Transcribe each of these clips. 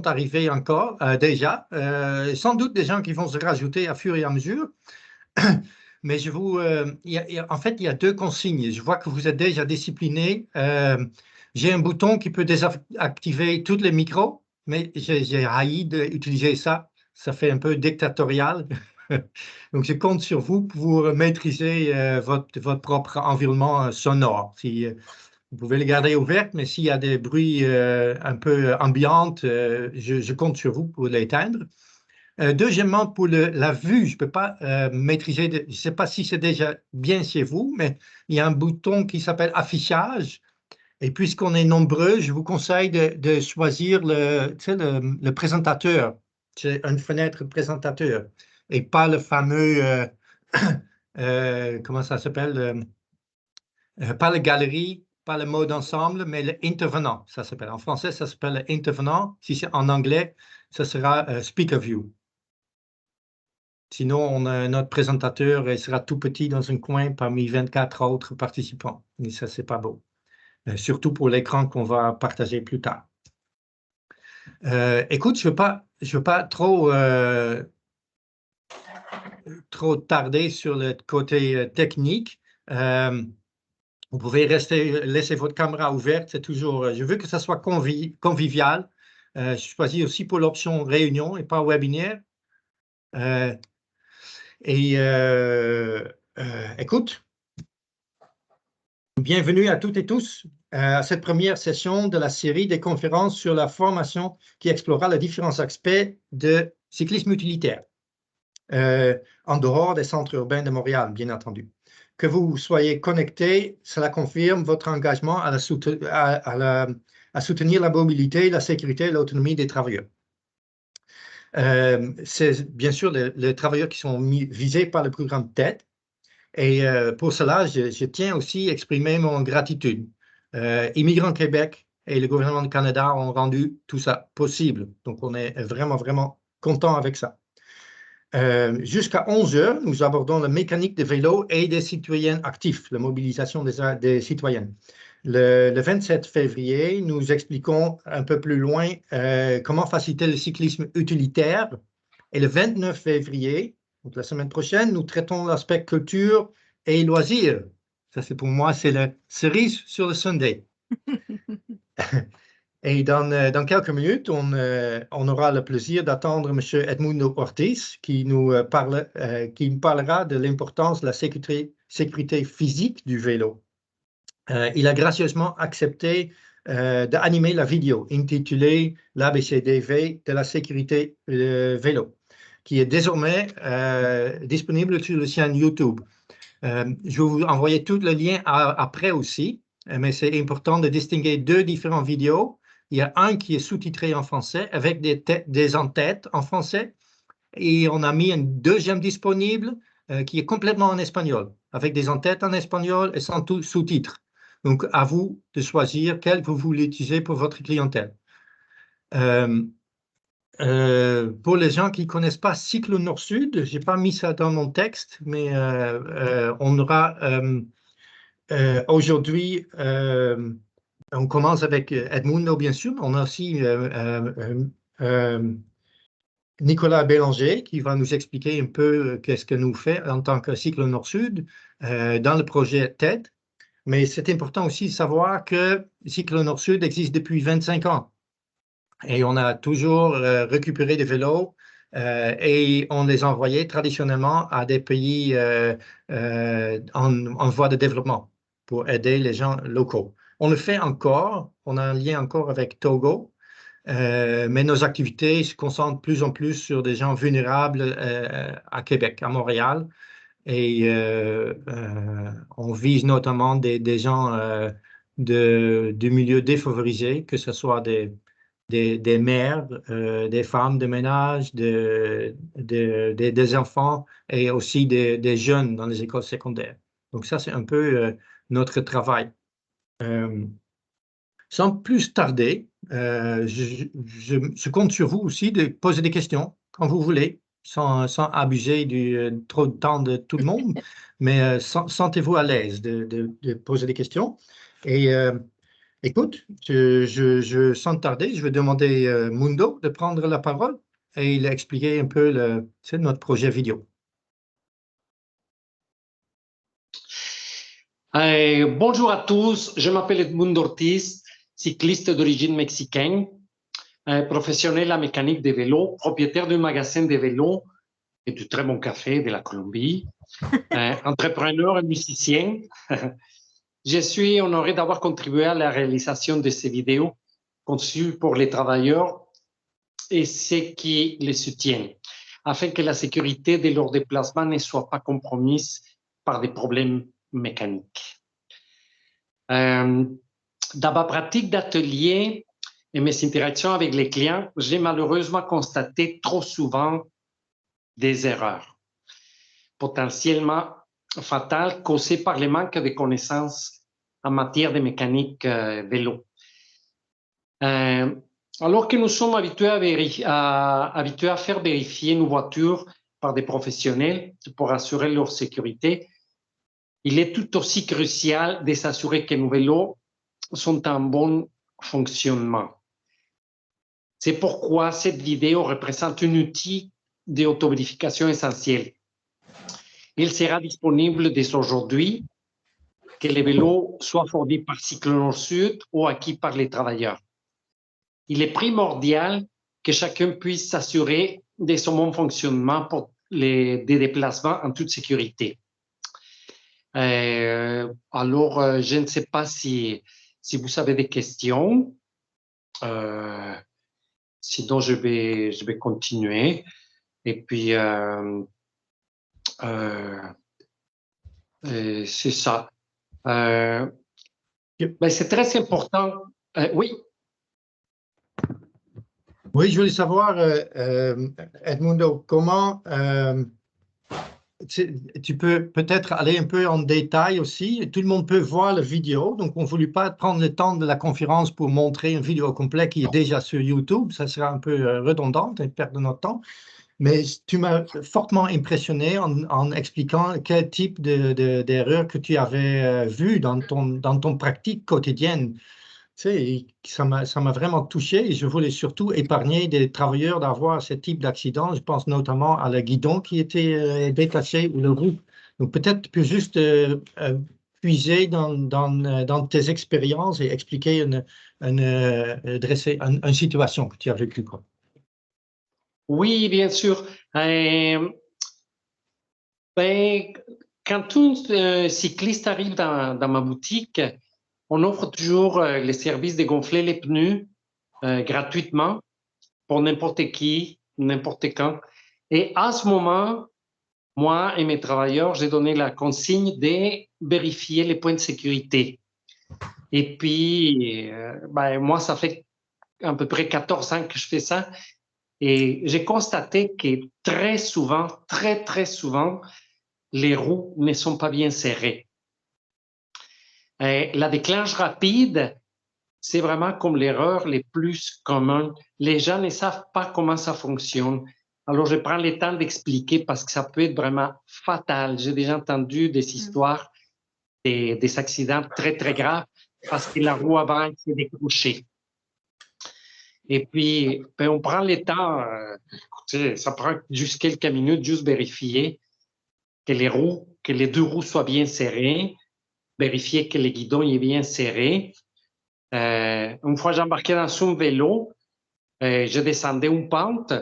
sont arrivés encore déjà. Sans doute des gens qui vont se rajouter à fur et à mesure. Mais en fait, il y a deux consignes. Je vois que vous êtes déjà disciplinés. J'ai un bouton qui peut désactiver tous les micros, mais j'ai haï d'utiliser ça. Ça fait un peu dictatorial. Donc, je compte sur vous pour maîtriser votre propre environnement sonore. Vous pouvez les garder ouvertes, mais s'il y a des bruits un peu ambiants, je compte sur vous pour l'éteindre. Deuxièmement, pour la vue, je ne peux pas maîtriser, je ne sais pas si c'est déjà bien chez vous, mais il y a un bouton qui s'appelle affichage. Et puisqu'on est nombreux, je vous conseille de choisir le présentateur. C'est une fenêtre présentateur et pas le fameux, comment ça s'appelle, pas la galerie, pas le mode ensemble, mais l'intervenant, ça s'appelle. En français, ça s'appelle intervenant. Si c'est en anglais, ça sera speaker view. Sinon, notre présentateur il sera tout petit dans un coin parmi 24 autres participants. Et ça, c'est pas beau. Surtout pour l'écran qu'on va partager plus tard. Écoute, je veux pas trop tarder sur le côté technique. Vous pouvez laisser votre caméra ouverte. C'est toujours. Je veux que ça soit convivial. Je choisis aussi pour l'option réunion et pas webinaire. Écoute, bienvenue à toutes et tous à cette première session de la série des conférences sur la formation qui explorera les différents aspects de cyclisme utilitaire, en dehors des centres urbains de Montréal, bien entendu. Que vous soyez connectés, cela confirme votre engagement à soutenir la mobilité, la sécurité et l'autonomie des travailleurs. C'est bien sûr les travailleurs qui sont visés par le programme TED. Et pour cela, je tiens aussi à exprimer mon gratitude. Immigrants Québec et le gouvernement du Canada ont rendu tout ça possible. Donc, on est vraiment, vraiment content avec ça. Jusqu'à 11 heures, nous abordons la mécanique des vélos et des citoyens actifs, la mobilisation des citoyens. Le 27 février, nous expliquons un peu plus loin comment faciliter le cyclisme utilitaire. Et le 29 février, donc la semaine prochaine, nous traitons l'aspect culture et loisirs. Ça, c'est pour moi, c'est la cerise sur le sundae. Et dans quelques minutes, on aura le plaisir d'attendre M. Edmundo Ortiz qui nous parlera de l'importance de la sécurité physique du vélo. Il a gracieusement accepté d'animer la vidéo intitulée l'ABCDV de la sécurité vélo, qui est désormais disponible sur la chaîne YouTube. Je vais vous envoyer tous les liens après aussi, mais c'est important de distinguer deux différentes vidéos. Il y a un qui est sous-titré en français avec des en-têtes en français et on a mis un deuxième disponible qui est complètement en espagnol, avec des en-têtes en espagnol et sans tout sous-titres. Donc, à vous de choisir quel vous voulez utiliser pour votre clientèle. Pour les gens qui ne connaissent pas Cyclo Nord-Sud, je n'ai pas mis ça dans mon texte, mais on aura aujourd'hui, on commence avec Edmundo, bien sûr. On a aussi Nicolas Bélanger qui va nous expliquer un peu qu'est-ce que nous fait en tant que Cyclo Nord-Sud dans le projet TED. Mais c'est important aussi de savoir que Cyclo Nord-Sud existe depuis 25 ans. Et on a toujours récupéré des vélos et on les envoyait traditionnellement à des pays en voie de développement pour aider les gens locaux. On le fait encore, on a un lien encore avec Togo, mais nos activités se concentrent de plus en plus sur des gens vulnérables à Québec, à Montréal. Et on vise notamment des gens du milieu défavorisé, que ce soit des mères, des femmes de ménage, des enfants et aussi des jeunes dans les écoles secondaires. Donc ça, c'est un peu notre travail. Sans plus tarder, je compte sur vous aussi de poser des questions quand vous voulez, sans abuser trop de temps de tout le monde, mais sentez-vous à l'aise de poser des questions. Et Écoute, sans tarder, je vais demander Mundo de prendre la parole et il a expliqué un peu notre projet vidéo. Bonjour à tous, je m'appelle Edmundo Ortiz, cycliste d'origine mexicaine, professionnel en mécanique de vélo, propriétaire d'un magasin de vélos et du très bon café de la Colombie, entrepreneur et musicien. Je suis honoré d'avoir contribué à la réalisation de ces vidéos conçues pour les travailleurs et ceux qui les soutiennent, afin que la sécurité de leurs déplacements ne soit pas compromise par des problèmes mécaniques. Dans ma pratique d'atelier et mes interactions avec les clients, j'ai malheureusement constaté trop souvent des erreurs potentiellement fatales causées par le manque de connaissances en matière de mécanique vélo. Alors que nous sommes habitués à faire vérifier nos voitures par des professionnels pour assurer leur sécurité, il est tout aussi crucial de s'assurer que nos vélos sont en bon fonctionnement. C'est pourquoi cette vidéo représente un outil d'autovérification essentiel. Il sera disponible dès aujourd'hui, que les vélos soient fournis par Cyclonor Sud ou acquis par les travailleurs. Il est primordial que chacun puisse s'assurer de son bon fonctionnement pour des déplacements en toute sécurité. Alors, je ne sais pas si vous avez des questions. Sinon, je vais continuer. Et puis, c'est ça. Ben, c'est très important. Oui. Oui, je voulais savoir, Edmundo, comment tu peux peut-être aller un peu en détail aussi. Tout le monde peut voir la vidéo, donc on ne voulait pas prendre le temps de la conférence pour montrer une vidéo complète qui est déjà sur YouTube. Ça sera un peu redondant et perdre notre temps. Mais tu m'as fortement impressionné en expliquant quel type d'erreur que tu avais vu dans ton pratique quotidienne. Tu sais, ça m'a vraiment touché et je voulais surtout épargner des travailleurs d'avoir ce type d'accident. Je pense notamment à la guidon qui était détaché ou le roue. Donc peut-être tu peux juste puiser dans tes expériences et expliquer dresser une situation que tu as vécue, quoi. Oui, bien sûr. Ben, quand un cycliste arrive dans ma boutique, on offre toujours les services de gonfler les pneus gratuitement pour n'importe qui, n'importe quand. Et à ce moment, moi et mes travailleurs, j'ai donné la consigne de vérifier les points de sécurité. Et puis, ben, moi, ça fait à peu près 14 ans que je fais ça. Et j'ai constaté que très souvent, très souvent, les roues ne sont pas bien serrées. La déclenche rapide, c'est vraiment comme l'erreur les plus commune. Les gens ne savent pas comment ça fonctionne. Alors, je prends le temps d'expliquer parce que ça peut être vraiment fatal. J'ai déjà entendu des histoires, des accidents très graves parce que la roue avant s'est décrochée. Et puis, ben, on prend le temps, ça prend juste quelques minutes, juste vérifier que les deux roues soient bien serrées, vérifier que le guidon est bien serré. Une fois j'embarquais dans son vélo, je descendais une pente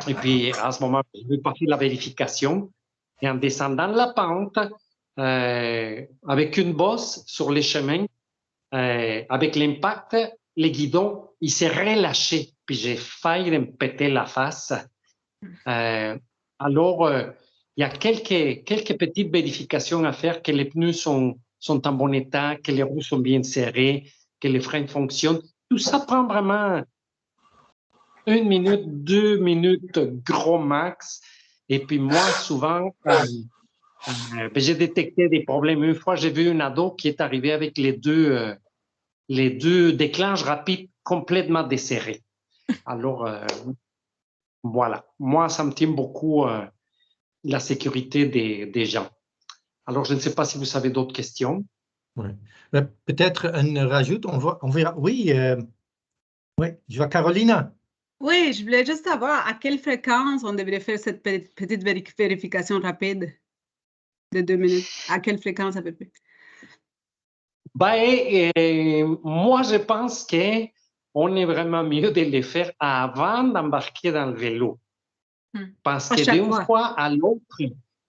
et puis à ce moment, je vais passer la vérification. Et en descendant la pente, avec une bosse sur les chemins, avec l'impact, le guidon, il s'est relâché. Puis j'ai failli me péter la face. Alors, il y a quelques petites vérifications à faire, que les pneus sont en bon état, que les roues sont bien serrées, que les freins fonctionnent. Tout ça prend vraiment 1 minute, 2 minutes, gros max. Et puis moi, souvent, j'ai détecté des problèmes. Une fois, j'ai vu un ado qui est arrivé avec les deux déclenches rapides complètement desserrés. Alors, voilà. Moi, ça me tient beaucoup la sécurité des gens. Alors, je ne sais pas si vous avez d'autres questions. Ouais. Peut-être un rajout, on verra. Oui, ouais, je vois Carolina. Oui, je voulais juste savoir à quelle fréquence on devrait faire cette petite vérification rapide de 2 minutes. À quelle fréquence à peu près? Ben, moi, je pense qu'on est vraiment mieux de le faire avant d'embarquer dans le vélo. Parce À que chaque fois.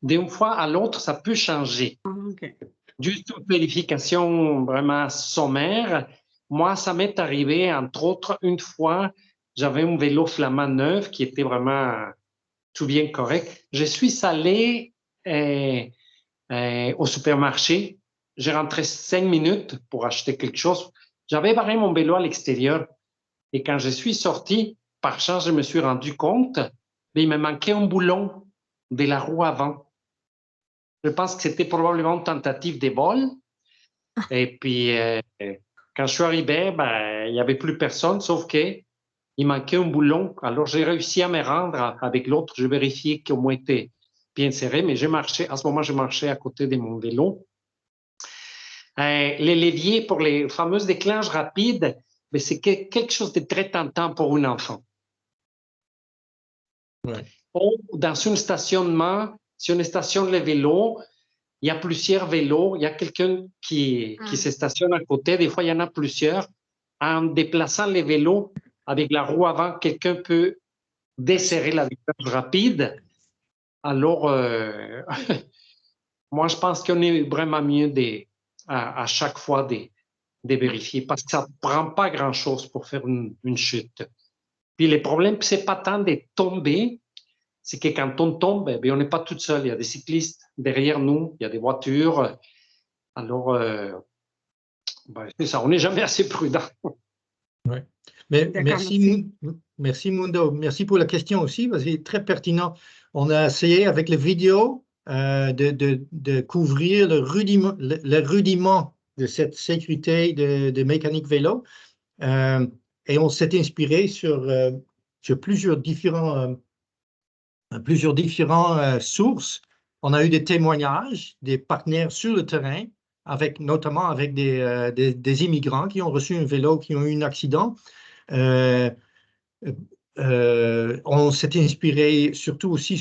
d'une fois à l'autre, ça peut changer. Ah, OK. Juste une vérification vraiment sommaire. Moi, ça m'est arrivé, entre autres, une fois, j'avais un vélo Flamand neuf qui était vraiment tout bien correct. Je suis allé au supermarché. J'ai rentré 5 minutes pour acheter quelque chose. J'avais barré mon vélo à l'extérieur. Et quand je suis sorti, par chance, je me suis rendu compte, mais il me manquait un boulon de la roue avant. Je pense que c'était probablement une tentative de vol. Et puis, quand je suis arrivé, ben, il n'y avait plus personne, sauf qu'il manquait un boulon. Alors, j'ai réussi à me rendre avec l'autre. Je vérifiais qu'au moins était bien serré, mais à ce moment, je marchais à côté de mon vélo. Les leviers pour les fameuses déclenches rapides, mais c'est quelque chose de très tentant pour un enfant. Ouais. Ou dans un stationnement, si on stationne le vélo, il y a plusieurs vélos, il y a quelqu'un qui se stationne à côté, des fois il y en a plusieurs. En déplaçant les vélos avec la roue avant, quelqu'un peut desserrer la vitesse rapide. Alors, moi je pense qu'on est vraiment mieux à chaque fois de vérifier parce que ça ne prend pas grand-chose pour faire une chute. Puis le problème, ce n'est pas tant de tomber, c'est que quand on tombe, on n'est pas tout seul. Il y a des cyclistes derrière nous, il y a des voitures. Alors, c'est ça, on n'est jamais assez prudent. Ouais. Mais merci. Merci Mundo. Merci pour la question aussi, parce que c'est très pertinent. On a essayé avec les vidéos de couvrir le rudiment de cette sécurité de mécanique vélo. Et on s'est inspiré sur plusieurs différentes sources. On a eu des témoignages des partenaires sur le terrain, notamment avec des immigrants qui ont reçu un vélo, qui ont eu un accident. On s'est inspiré surtout aussi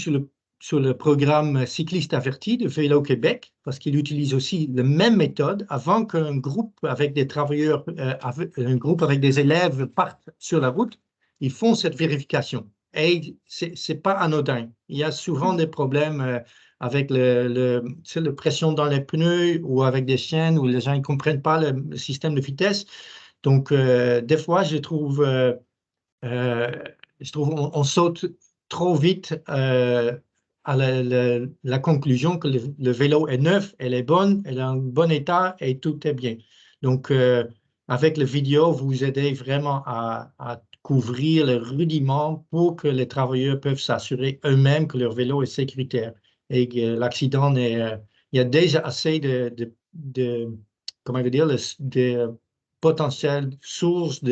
sur le programme Cycliste Averti de Vélo Québec, parce qu'il utilise aussi la même méthode avant qu'un groupe avec des travailleurs, un groupe avec des élèves parte sur la route. Ils font cette vérification. Et c'est pas anodin. Il y a souvent des problèmes avec la pression dans les pneus ou avec des chaînes où les gens ne comprennent pas le système de vitesse. Donc, des fois, je trouve on saute trop vite à la conclusion que le vélo est neuf, elle est bonne, elle est en bon état et tout est bien. Donc, avec la vidéo, vous aidez vraiment à couvrir les rudiments pour que les travailleurs peuvent s'assurer eux-mêmes que leur vélo est sécuritaire et que l'accident il y a déjà assez comment je veux dire, de potentielles sources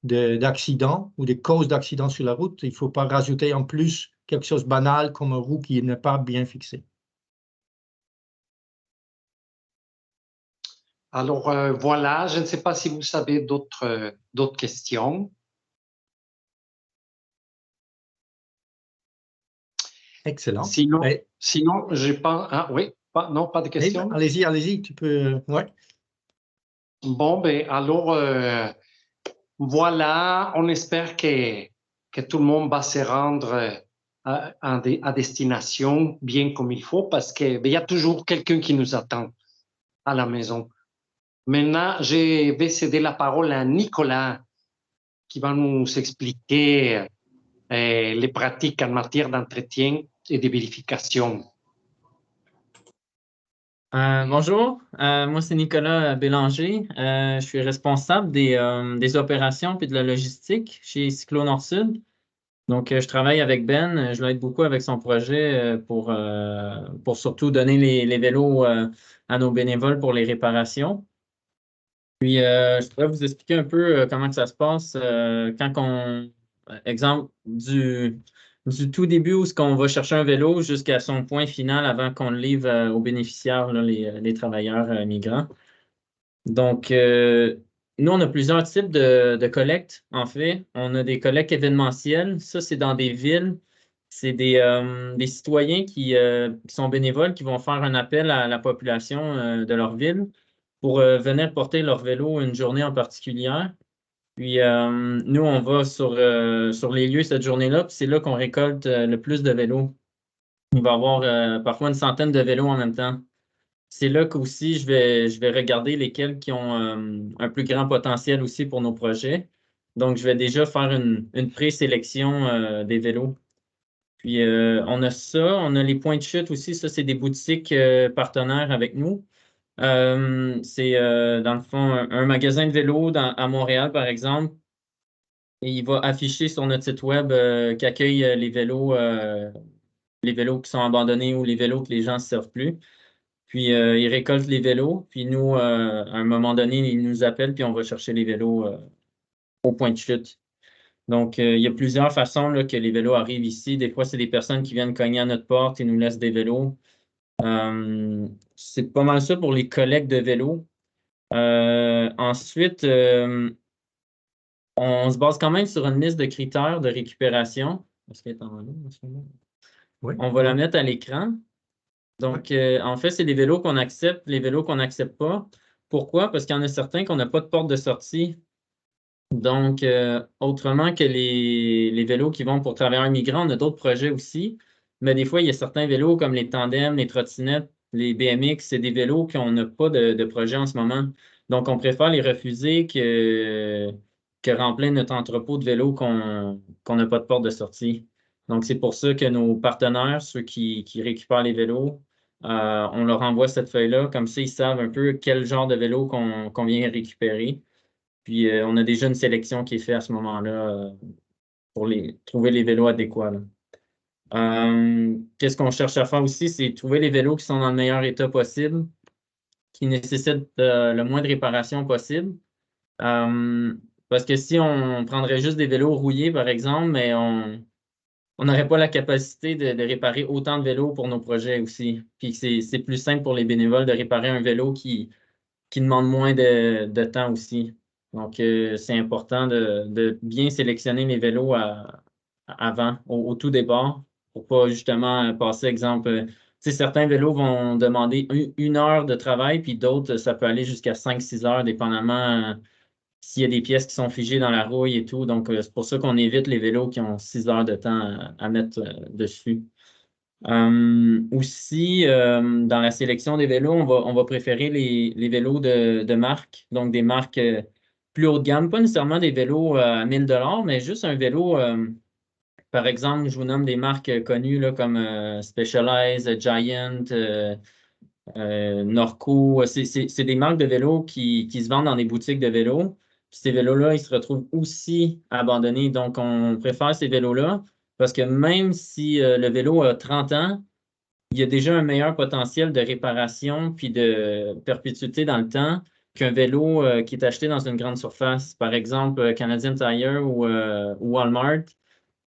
d'accidents ou des causes d'accidents sur la route. Il ne faut pas rajouter en plus quelque chose de banal comme une roue qui n'est pas bien fixée. Alors, voilà, je ne sais pas si vous avez d'autres questions. Excellent. Sinon j'ai pas... Ah oui, non, pas de questions? Allez-y, tu peux... Ouais. Bon, alors, voilà, on espère que tout le monde va se rendre à destination bien comme il faut parce qu'il y a toujours quelqu'un qui nous attend à la maison. Maintenant, je vais céder la parole à Nicolas qui va nous expliquer les pratiques en matière d'entretien et de vérification. Bonjour, moi c'est Nicolas Bélanger. Je suis responsable des opérations et de la logistique chez Cyclo Nord-Sud. Donc, je travaille avec Ben. Je l'aide beaucoup avec son projet pour surtout donner les vélos à nos bénévoles pour les réparations. Puis, je pourrais vous expliquer un peu comment que ça se passe exemple, du tout début où on va chercher un vélo jusqu'à son point final avant qu'on le livre aux bénéficiaires, là, les travailleurs migrants. Donc, nous, on a plusieurs types de collectes, en fait. On a des collectes événementielles. Ça, c'est dans des villes. C'est des citoyens qui sont bénévoles, qui vont faire un appel à la population de leur ville pour venir porter leur vélo une journée en particulier. Puis, nous, on va sur les lieux cette journée-là, puis c'est là qu'on récolte le plus de vélos. Il va y avoir parfois une centaine de vélos en même temps. C'est là qu'aussi je vais regarder lesquels qui ont un plus grand potentiel aussi pour nos projets. Donc, je vais déjà faire une présélection des vélos. Puis, on a ça, on a les points de chute aussi. Ça, c'est des boutiques partenaires avec nous. C'est dans le fond un magasin de vélos à Montréal, par exemple. Et il va afficher sur notre site web qu'accueille les vélos qui sont abandonnés ou les vélos que les gens ne se servent plus. Puis, ils récoltent les vélos. Puis, nous, à un moment donné, ils nous appellent, puis on va chercher les vélos au point de chute. Donc, il y a plusieurs façons là, que les vélos arrivent ici. Des fois, c'est des personnes qui viennent cogner à notre porte et nous laissent des vélos. C'est pas mal ça pour les collectes de vélos. Ensuite, on se base quand même sur une liste de critères de récupération. Est-ce qu'elle est en ligne en ce moment? Oui. On va la mettre à l'écran. Donc, en fait, c'est les vélos qu'on accepte, les vélos qu'on n'accepte pas. Pourquoi? Parce qu'il y en a certains qu'on n'a pas de porte de sortie. Donc, autrement que les vélos qui vont pour travailleurs migrants, on a d'autres projets aussi. Mais des fois, il y a certains vélos comme les tandems, les trottinettes, les BMX, c'est des vélos qu'on n'a pas de projet en ce moment. Donc, on préfère les refuser que remplir notre entrepôt de vélos qu'on n'a pas de porte de sortie. Donc, c'est pour ça que nos partenaires, ceux qui récupèrent les vélos, on leur envoie cette feuille-là. Comme ça, ils savent un peu quel genre de vélo qu'on vient récupérer. Puis, on a déjà une sélection qui est faite à ce moment-là pour trouver les vélos adéquats, là. Qu'est-ce qu'on cherche à faire aussi, c'est trouver les vélos qui sont dans le meilleur état possible, qui nécessitent le moins de réparation possible. Parce que si on prendrait juste des vélos rouillés, par exemple, mais on n'aurait pas la capacité de réparer autant de vélos pour nos projets aussi. Puis c'est plus simple pour les bénévoles de réparer un vélo qui demande moins de temps aussi. Donc, c'est important de bien sélectionner les vélos avant, au tout départ, pour pas justement passer, exemple, tu sais, certains vélos vont demander une heure de travail, puis d'autres, ça peut aller jusqu'à 5-6 heures, dépendamment s'il y a des pièces qui sont figées dans la rouille et tout. Donc, c'est pour ça qu'on évite les vélos qui ont 6 heures de temps à mettre dessus. Aussi, dans la sélection des vélos, on va préférer les vélos de marque, donc des marques plus haut de gamme, pas nécessairement des vélos à 1000 $, mais juste un vélo, par exemple, je vous nomme des marques connues là, comme Specialized, Giant, Norco. C'est des marques de vélos qui se vendent dans des boutiques de vélos. Puis ces vélos-là, ils se retrouvent aussi abandonnés. Donc, on préfère ces vélos-là parce que même si le vélo a 30 ans, il y a déjà un meilleur potentiel de réparation puis de perpétuité dans le temps qu'un vélo qui est acheté dans une grande surface. Par exemple, Canadian Tire ou Walmart,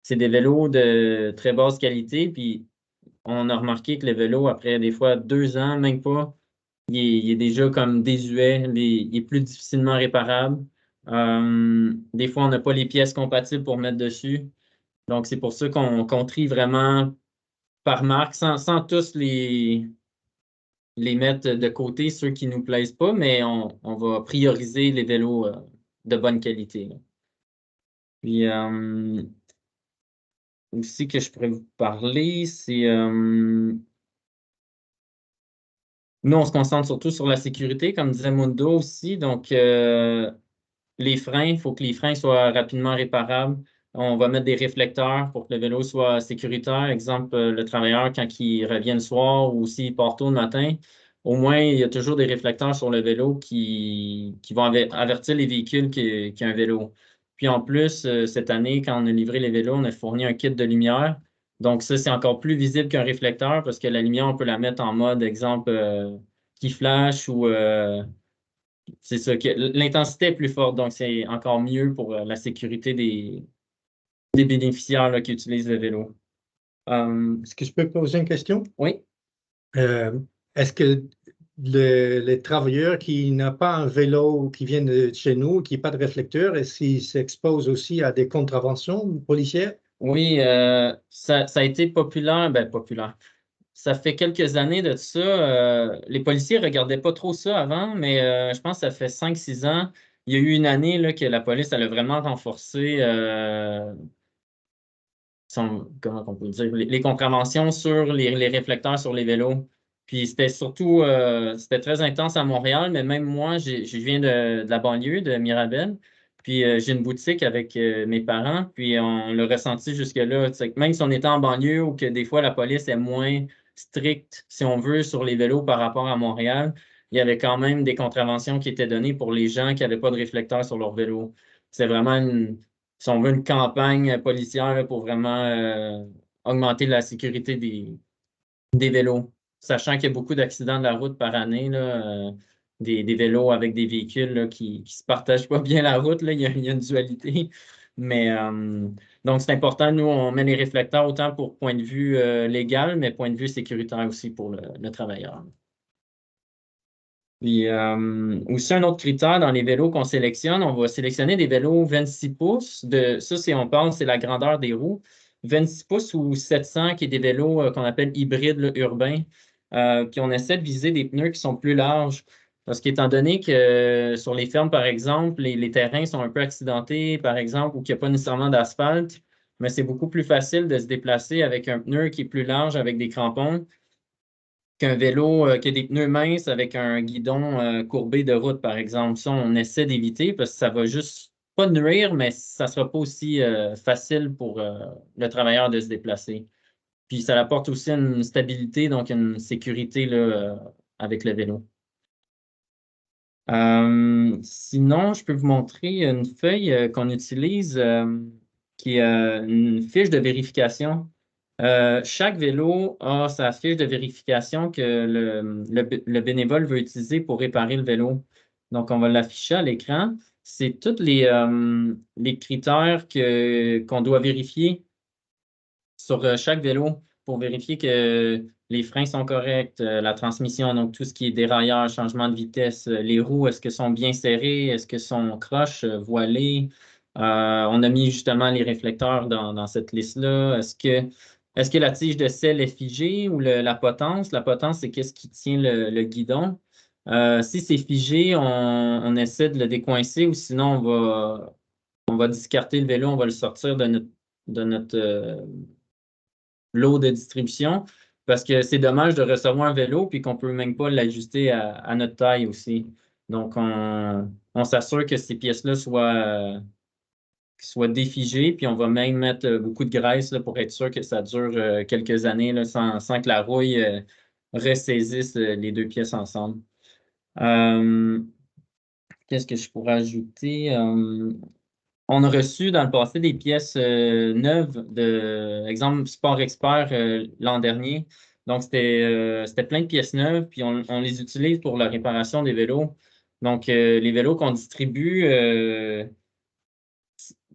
c'est des vélos de très basse qualité. Puis on a remarqué que le vélo, après des fois 2 ans, même pas, il est déjà comme désuet, il est plus difficilement réparable. Des fois, on n'a pas les pièces compatibles pour mettre dessus. Donc, c'est pour ça qu'on trie vraiment par marque, sans tous les mettre de côté, ceux qui ne nous plaisent pas, mais on va prioriser les vélos de bonne qualité, là. Puis aussi que je pourrais vous parler, c'est nous, on se concentre surtout sur la sécurité, comme disait Mundo aussi. Donc, les freins, il faut que les freins soient rapidement réparables. On va mettre des réflecteurs pour que le vélo soit sécuritaire. Exemple, le travailleur, quand il revient le soir ou s'il part tôt le matin, au moins, il y a toujours des réflecteurs sur le vélo qui vont avertir les véhicules qu'il y a un vélo. Puis en plus, cette année, quand on a livré les vélos, on a fourni un kit de lumière. Donc ça, c'est encore plus visible qu'un réflecteur parce que la lumière, on peut la mettre en mode, exemple, qui flash ou c'est ça, que l'intensité est plus forte, donc c'est encore mieux pour la sécurité des bénéficiaires là, qui utilisent le vélo. Est-ce que je peux poser une question? Oui. Est-ce que les travailleurs qui n'ont pas un vélo qui vient de chez nous, qui n'a pas de réflecteur, et s'ils s'exposent aussi à des contraventions policières? Oui, ça a été populaire, ben populaire. Ça fait quelques années de ça. Les policiers ne regardaient pas trop ça avant, mais je pense que ça fait 5-6 ans. Il y a eu une année là, que la police elle a vraiment renforcé comment on peut dire, les contraventions sur les réflecteurs sur les vélos. Puis c'était surtout, c'était très intense à Montréal, mais même moi, je viens de la banlieue, de Mirabel. Puis j'ai une boutique avec mes parents, puis on l'a ressenti jusque-là. Tu sais, que même si on était en banlieue ou que des fois la police est moins stricte, si on veut, sur les vélos par rapport à Montréal, il y avait quand même des contraventions qui étaient données pour les gens qui n'avaient pas de réflecteurs sur leur vélo. C'est vraiment si on veut, une campagne policière là, pour vraiment augmenter la sécurité des vélos. Sachant qu'il y a beaucoup d'accidents de la route par année, là, des vélos avec des véhicules là, qui ne se partagent pas bien la route, là, il y a une dualité. Mais donc, c'est important, nous, on met les réflecteurs autant pour point de vue légal, mais point de vue sécuritaire aussi pour le travailleur. Puis aussi, un autre critère dans les vélos qu'on sélectionne, on va sélectionner des vélos 26 pouces. On parle, c'est la grandeur des roues. 26 pouces ou 700, qui est des vélos qu'on appelle hybrides là, urbains. Puis on essaie de viser des pneus qui sont plus larges. Parce qu'étant donné que sur les fermes, par exemple, les terrains sont un peu accidentés, par exemple, ou qu'il n'y a pas nécessairement d'asphalte, mais c'est beaucoup plus facile de se déplacer avec un pneu qui est plus large avec des crampons qu'un vélo qui a des pneus minces avec un guidon courbé de route, par exemple. Ça, on essaie d'éviter parce que ça va juste pas nuire, mais ça ne sera pas aussi facile pour le travailleur de se déplacer. Puis ça apporte aussi une stabilité, donc une sécurité là, avec le vélo. Sinon, je peux vous montrer une feuille qu'on utilise qui est une fiche de vérification. Chaque vélo a sa fiche de vérification que le bénévole veut utiliser pour réparer le vélo. Donc, on va l'afficher à l'écran. C'est tous les critères qu'on doit vérifier sur chaque vélo pour vérifier que les freins sont corrects, la transmission, donc tout ce qui est dérailleur, changement de vitesse, les roues, est-ce qu'elles sont bien serrées, est-ce qu'elles sont croches, voilées. On a mis justement les réflecteurs dans cette liste-là. Est-ce que la tige de sel est figée ou la potence? La potence, c'est qu'est-ce qui tient le guidon. Si c'est figé, on essaie de le décoincer ou sinon on va discarter le vélo, on va le sortir de notre lot de distribution parce que c'est dommage de recevoir un vélo puis qu'on ne peut même pas l'ajuster à notre taille aussi. Donc, on s'assure que ces pièces-là soient défigées, puis on va même mettre beaucoup de graisse là, pour être sûr que ça dure quelques années là, sans que la rouille ressaisisse les deux pièces ensemble. Qu'est-ce que je pourrais ajouter? On a reçu dans le passé des pièces neuves exemple, Sport Expert l'an dernier. Donc, c'était plein de pièces neuves, puis on les utilise pour la réparation des vélos. Donc, les vélos qu'on distribue,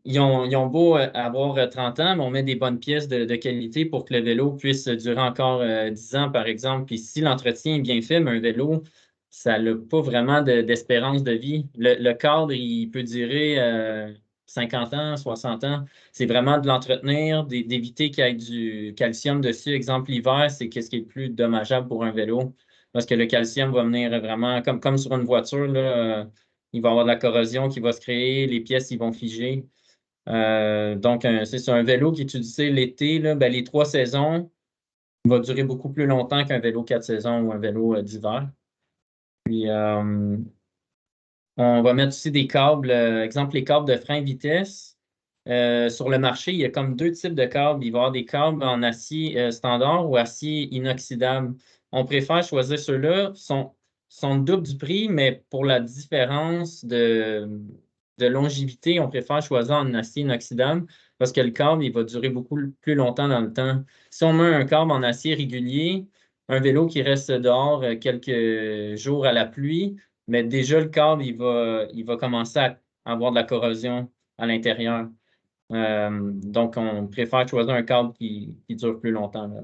ils ont beau avoir 30 ans, mais on met des bonnes pièces de qualité pour que le vélo puisse durer encore 10 ans, par exemple. Puis si l'entretien est bien fait, mais un vélo, ça n'a pas vraiment d'espérance de vie. Le cadre, il peut durer 50 ans, 60 ans. C'est vraiment de l'entretenir, d'éviter qu'il y ait du calcium dessus. Exemple, l'hiver, c'est qu'est-ce qui est le plus dommageable pour un vélo. Parce que le calcium va venir vraiment, comme sur une voiture, là, il va y avoir de la corrosion qui va se créer, les pièces, ils vont figer. Donc, c'est un vélo qui est utilisé l'été, là, ben, les 3 saisons, il va durer beaucoup plus longtemps qu'un vélo 4 saisons ou un vélo d'hiver. Puis, on va mettre aussi des câbles, exemple, les câbles de frein vitesse. Sur le marché, il y a comme 2 types de câbles. Il va y avoir des câbles en acier standard ou acier inoxydable. On préfère choisir ceux-là. Sont double du prix, mais pour la différence de longévité, on préfère choisir en acier inoxydable parce que le câble, il va durer beaucoup plus longtemps dans le temps. Si on met un câble en acier régulier, un vélo qui reste dehors quelques jours à la pluie, mais déjà le câble, il va commencer à avoir de la corrosion à l'intérieur. Donc, on préfère choisir un câble qui dure plus longtemps, là.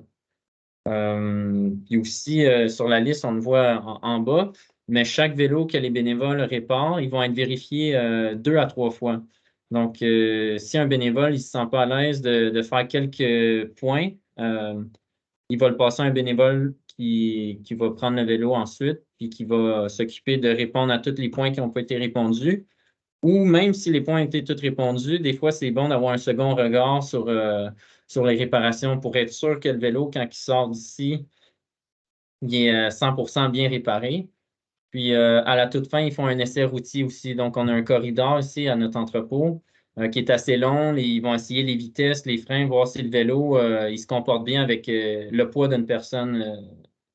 Puis aussi, sur la liste, on le voit en bas, mais chaque vélo que les bénévoles réparent, ils vont être vérifiés 2 à 3 fois. Donc, si un bénévole ne se sent pas à l'aise de faire quelques points, il va le passer à un bénévole qui va prendre le vélo ensuite, puis qui va s'occuper de répondre à tous les points qui n'ont pas été répondus. Ou même si les points ont été tous répondus, des fois, c'est bon d'avoir un second regard sur les réparations pour être sûr que le vélo, quand il sort d'ici, il est 100% bien réparé. Puis, à la toute fin, ils font un essai routier aussi. Donc, on a un corridor ici à notre entrepôt qui est assez long. Ils vont essayer les vitesses, les freins, voir si le vélo il se comporte bien avec le poids d'une personne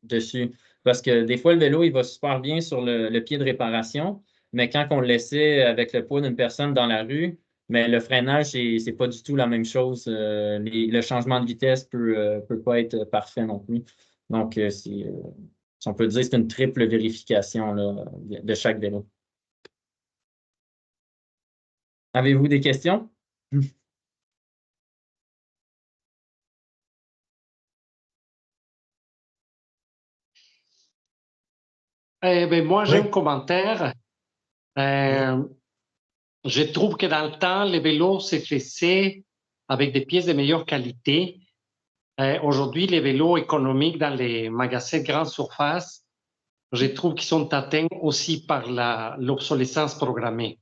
dessus. Parce que des fois, le vélo, il va super bien sur le pied de réparation, mais quand on le laissait avec le poids d'une personne dans la rue, mais le freinage, c'est pas du tout la même chose. Le changement de vitesse peut pas être parfait non plus. Donc, si on peut dire, c'est une triple vérification là, de chaque vélo. Avez-vous des questions? Moi, j'ai Oui. un commentaire. Je trouve que dans le temps, les vélos se faisaient avec des pièces de meilleure qualité. Aujourd'hui, les vélos économiques dans les magasins de grande surface, je trouve qu'ils sont atteints aussi par l'obsolescence programmée.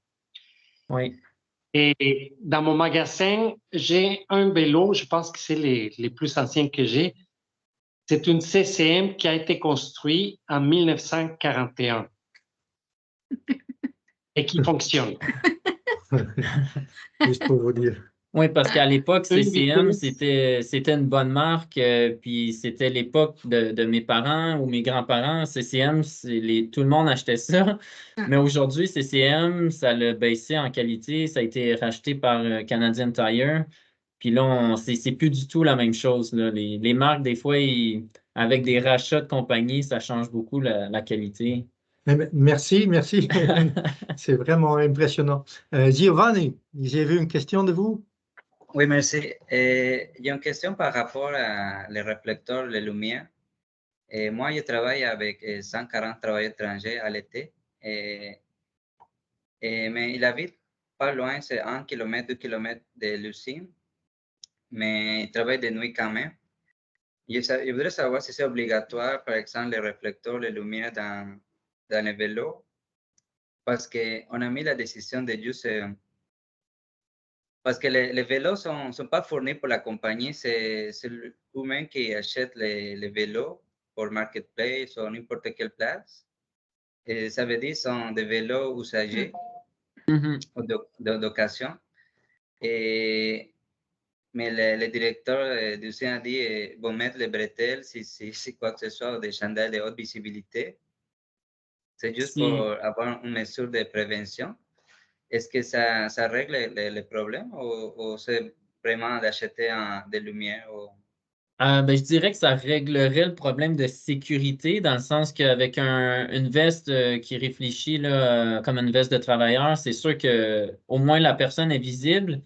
Oui. Et dans mon magasin, j'ai un vélo, je pense que c'est les plus anciens que j'ai. C'est une CCM qui a été construite en 1941 et qui fonctionne. Juste pour vous dire. Oui, parce qu'à l'époque, Une CCM, vitesse. c'était une bonne marque, puis c'était l'époque de mes parents ou mes grands-parents. CCM, tout le monde achetait ça. Mais aujourd'hui, CCM, ça l'a baissé en qualité. Ça a été racheté par Canadian Tire. Puis là, c'est plus du tout la même chose, là. Les marques, des fois, avec des rachats de compagnie, ça change beaucoup la qualité. Merci, merci. C'est vraiment impressionnant. Giovanni, j'ai vu une question de vous. Oui, merci. J'ai une question par rapport à les réflecteurs, les lumières. Moi, je travaille avec 140 travailleurs étrangers à l'été, mais il habite pas loin, c'est 1 kilomètre, 2 kilomètres de l'usine, mais il travaille de nuit quand même. Je voudrais savoir si c'est obligatoire, par exemple, les réflecteurs, les lumières dans les vélos, parce qu'on a mis la décision de juste... Parce que les vélos ne sont pas fournis pour la compagnie, c'est l'humain qui achète les vélos pour Marketplace ou n'importe quelle place. Et ça veut dire que sont des vélos usagés ou d'occasion. Mais le directeur d'usine a dit vont mettre les bretelles si quoi que ce soit, ou des chandelles de haute visibilité. C'est juste pour avoir une mesure de prévention. Est-ce que ça règle le problème ou c'est vraiment d'acheter des lumières Ben, je dirais que ça réglerait le problème de sécurité dans le sens qu'avec une veste qui réfléchit là, comme une veste de travailleur, c'est sûr que au moins la personne est visible,